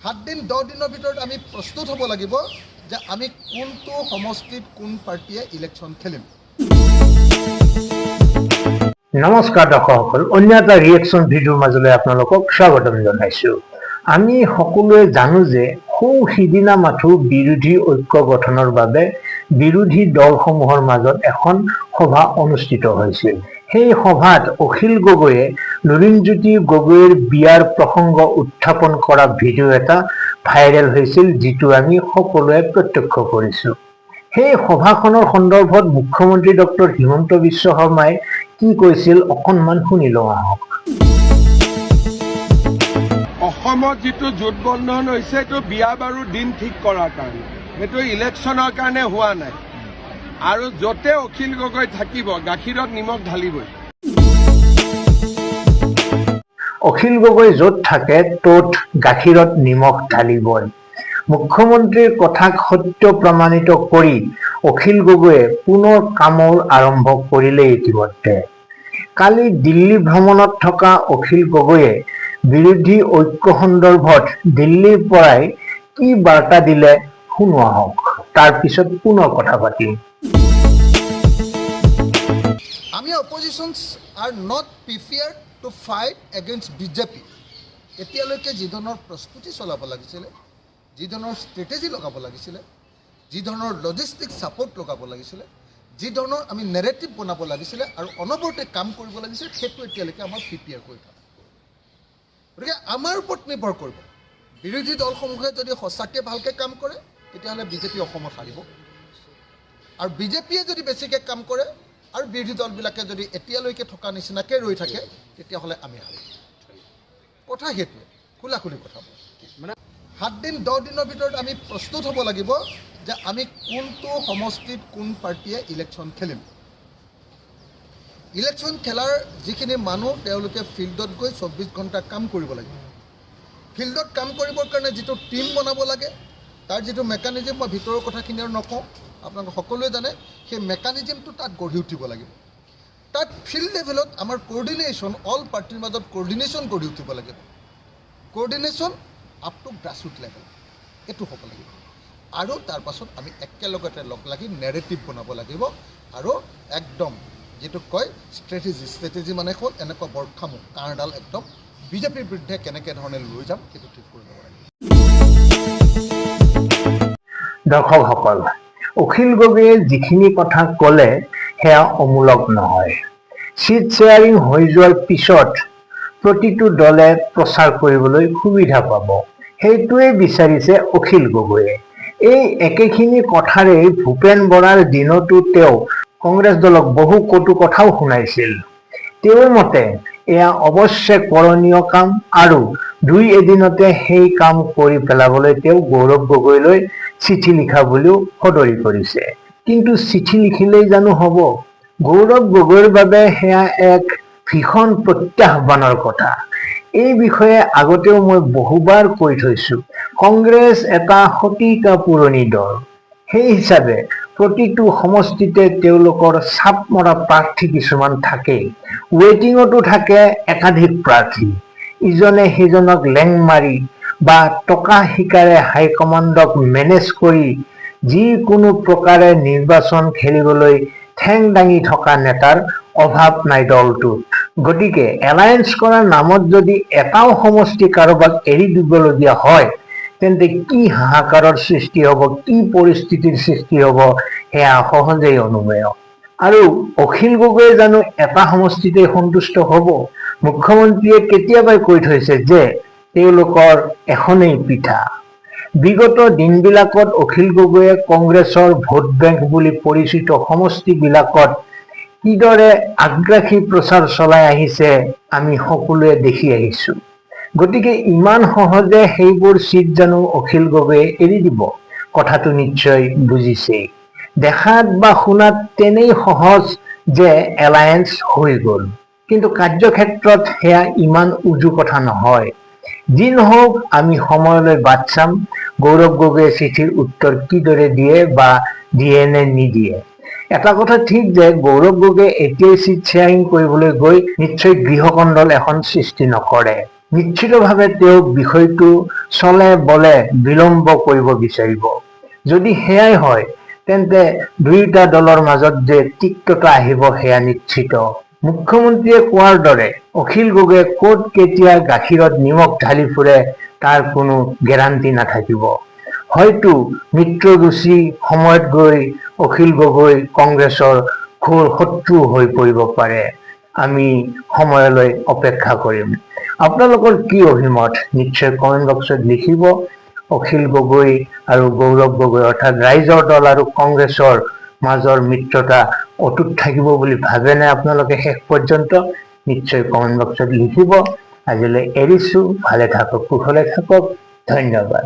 7 দিন 10 দিনৰ ভিতৰত আমি প্ৰস্তুত হ'ব লাগিব যে আমি কোনটো সমষ্টিত কোন পাৰ্টিয়ে ইলেকশ্যন খেলিম। নমস্কাৰ দৰ্শকসকল, অন্য এটা ৰিয়েকশ্যন ভিডিঅ'ৰ মাজলৈ আপোনালোকক স্বাগতম জনাইছোঁ। আমি সকলোৱে জানো যে সিদিনা মাথো বিৰোধী ঐক্য গঠনৰ বাবে বিৰোধী দলসমূহৰ মাজত এখন সভা অনুষ্ঠিত হৈছিল। সেই সভাত অখিল গগৈয়ে লুৰিণজ্যোতি গগৈৰ বিয়াৰ প্ৰসংগ উত্থাপন কৰা ভিডিঅ' এটা ভাইৰেল হৈছিল, যিটো আমি সকলোৱে প্ৰত্যক্ষ কৰিছোঁ। সেই সভাখনৰ সন্দৰ্ভত মুখ্যমন্ত্ৰী ডক্টৰ হিমন্ত বিশ্ব শৰ্মাই কি কৈছিল অকণমান শুনি লওঁ আহক। অসমত যিটো জোটবন্ধন হৈছে এইটো বিয়া বাৰু দিন ঠিক কৰাৰ কাৰণে, সেইটো ইলেকশ্যনৰ কাৰণে হোৱা নাই। আৰু য'তে অখিল গগৈ থাকিব গাখীৰত নিমখ ঢালিবই। অখিল গগৈ য'ত থাকে ত'ত গাখীৰত নিমখ ঢালিবই। মুখ্যমন্ত্ৰীৰ কথাক সত্য প্ৰমাণিত কৰি অখিল গগৈয়ে পুনৰ কামৰ আৰম্ভ কৰিলে। ইতিমধ্যে কালি দিল্লী ভ্ৰমণত থকা অখিল গগৈয়ে বিৰোধী ঐক্য সন্দৰ্ভত দিল্লীৰ পৰাই কি বাৰ্তা দিলে শুনো আহক, তাৰ পিছত পুনৰ কথা পাতিম। আমি অপজিশ্যনছ are not prepared to fight against BJP. এতিয়ালৈকে যি ধৰণৰ প্ৰস্তুতি চলাব লাগিছিলে, যি ধৰণৰ ষ্ট্ৰেটেজি লগাব লাগিছিলে, যি ধৰণৰ লজিষ্টিক ছাপৰ্ট লগাব লাগিছিলে, যি ধৰণৰ আমি নেৰেটিভ বনাব লাগিছিলে আৰু অনবৰতে কাম কৰিব লাগিছিলে, সেইটো এতিয়ালৈকে আমাৰ প্ৰিপেয়াৰ কৰি থকা। গতিকে আমাৰ ওপৰত নিৰ্ভৰ কৰিব। বিৰোধী দলসমূহে যদি সঁচাকৈ ভালকৈ কাম কৰে তেতিয়াহ'লে বিজেপি অসমত হাৰিব, আৰু বিজেপিয়ে যদি বেছিকৈ কাম কৰে আৰু বিৰোধী দলবিলাকে যদি এতিয়ালৈকে থকা নিচিনাকৈ ৰৈ থাকে তেতিয়াহ'লে আমি হাৰিম। কথা সেইটোৱে, খোলাখুলি কথা। মানে 7 দিন 10 দিনৰ ভিতৰত আমি প্ৰস্তুত হ'ব লাগিব যে আমি কোনটো সমষ্টিত কোন পাৰ্টিয়ে ইলেকশ্যন খেলিম। ইলেকশ্যন খেলাৰ যিখিনি মানুহ তেওঁলোকে ফিল্ডত গৈ 24 ঘণ্টা কাম কৰিব লাগিব। ফিল্ডত কাম কৰিবৰ কাৰণে যিটো টীম বনাব লাগে, তাৰ যিটো মেকানিজম, মই ভিতৰৰ কথাখিনি আৰু নকওঁ, আপোনালোকে সকলোৱে জানে। সেই মেকানিজমটো তাত গঢ়ি উঠিব লাগিব। তাত ফিল্ড লেভেলত আমাৰ কোঅৰ্ডিনেশ্যন, অল পাৰ্টিৰ মাজত কোঅৰ্ডিনেশ্যন গঢ়ি উঠিব লাগিব। Coordination up to grassroot level, এইটো হ'ব লাগিব। আৰু তাৰ পাছত আমি একেলগতে লগ লাগি নেৰেটিভ বনাব লাগিব আৰু একদম যিটো কয় ষ্ট্ৰেটেজি মানে হ'ল এনেকুৱা বৰ্ষামুখ কাঁড়ডাল একদম বিজেপিৰ বিৰুদ্ধে কেনেকৈ ধৰণে লৈ যাম সেইটো ঠিক কৰি ল'ব লাগিব। দৰ্শকসকল, অখিল গগৈয়ে যিখিনি কথা ক'লে সেয়া অমূলক নহয়। চিট শ্বেয়াৰিং হৈ যোৱাৰ পিছত প্ৰতিটো দলে প্ৰচাৰ কৰিবলৈ সুবিধা পাব, সেইটোৱে বিচাৰিছে অখিল গগৈয়ে। এই একেখিনি কথাৰেই ভূপেন বৰাৰ দিনতো তেওঁ কংগ্ৰেছ দলক বহু কটু কথাও শুনাইছিল। তেওঁৰ মতে এয়া অৱশ্যে কৰণীয় কাম আৰু 2 এদিনতে সেই কাম কৰি পেলাবলৈ তেওঁ গৌৰৱ গগৈলৈ চিঠি লিখা বুলিও সদৰি কৰিছে। কিন্তু চিঠি লিখিলেই জানো হ'ব? গৌৰৱ গগৈৰ বাবে সেয়া এক ভীষণ প্ৰত্যাহ্বানৰ কথা। এই বিষয়ে আগতেও মই বহুবাৰ কৈ থৈছোঁ। কংগ্ৰেছ এটা শতিকা পুৰণি দল। সেই হিচাপে প্ৰতিটো সমষ্টিতে তেওঁলোকৰ চাপ মৰা প্ৰাৰ্থী কিছুমান থাকে। ৱেটিঙতো থাকে একাধিক প্ৰাৰ্থী। ইজনে সিজনক লেং মাৰি বা টকা শিকাৰে হাইকমাণ্ডক মেনেজ কৰি যিকোনো প্ৰকাৰে নিৰ্বাচন খেলিবলৈ ঠেং দাঙি থকা নেতাৰ অভাৱ নাই দলটোত। গতিকে এলায়েন্স কৰাৰ নামত যদি এটাও সমষ্টি কাৰোবাক এৰি দিবলগীয়া হয় তেন্তে কি হাহাকাৰৰ সৃষ্টি হ'ব, কি পৰিস্থিতিৰ সৃষ্টি হ'ব সেয়া সহজেই অনুমেয়। আৰু অখিল গগৈয়ে জানো এটা সমষ্টিতে সন্তুষ্ট হ'ব? মুখ্যমন্ত্ৰীয়ে কেতিয়াবাই কৈ থৈছে যে তেওঁলোকৰ এখনেই পিঠা। বিগত দিনবিলাকত অখিল গগৈয়ে কংগ্ৰেছৰ ভোট বেংক বুলি পৰিচিত সমষ্টিবিলাকত কিদৰে আগ্ৰাসী প্ৰচাৰ চলাই আহিছে আমি সকলোৱে দেখি আহিছোঁ। গতিকে ইমান সহজে সেইবোৰ চিট জানো অখিল গগৈয়ে এৰি দিব? কথাটো নিশ্চয় বুজিছেই। দেখাত বা শুনাত তেনেই সহজ যে এলায়েন্স হৈ গ'ল, কিন্তু কাৰ্যক্ষেত্ৰত সেয়া ইমান উজু কথা নহয়। যি নহওক আমি সময়লৈ বাট চাম গৌৰৱ গগৈয়ে চিঠিৰ উত্তৰ কিদৰে দিয়ে বা দিয়ে নে নিদিয়ে। এটা কথা ঠিক যে গৌৰৱ গগৈয়ে এতিয়াই চিট শ্বেয়াৰিং কৰিবলৈ গৈ নিশ্চয় গৃহকন্দল এখন সৃষ্টি নকৰে। নিশ্চিতভাৱে তেওঁ বিষয়টো চলে বলে বিলম্ব কৰিব বিচাৰিব। যদি সেয়াই হয় তেন্তে দুয়োটা দলৰ মাজত যে তিক্ততা আহিব সেয়া নিশ্চিত। মুখ্যমন্ত্ৰীয়ে কোৱাৰ দৰে অখিল গগৈয়ে ক'ত কেতিয়া গাখীৰত নিমখ ঢালি ফুৰে তাৰ কোনো গেৰাণ্টি নাথাকিব। হয়তো মিত্ৰজোচী সময়ত গৈ অখিল গগৈ কংগ্ৰেছৰ ঘোৰ শত্ৰু হৈ পৰিব পাৰে। আমি সময়লৈ অপেক্ষা কৰিম। আপোনালোকৰ কি অভিমত নিশ্চয় কমেণ্ট বক্সত লিখিব। অখিল গগৈ আৰু গৌৰৱ গগৈ অৰ্থাৎ ৰাইজৰ দল আৰু কংগ্ৰেছৰ মাজৰ মিত্ৰতা অটুট থাকিব বুলি ভাবেনে আপোনালোকে? শেষ পৰ্যন্ত নিশ্চয় কমেণ্ট বক্সত লিখিব। আজিলৈ এৰিছোঁ। ভালে থাকক, কুশলে থাকক। ধন্যবাদ।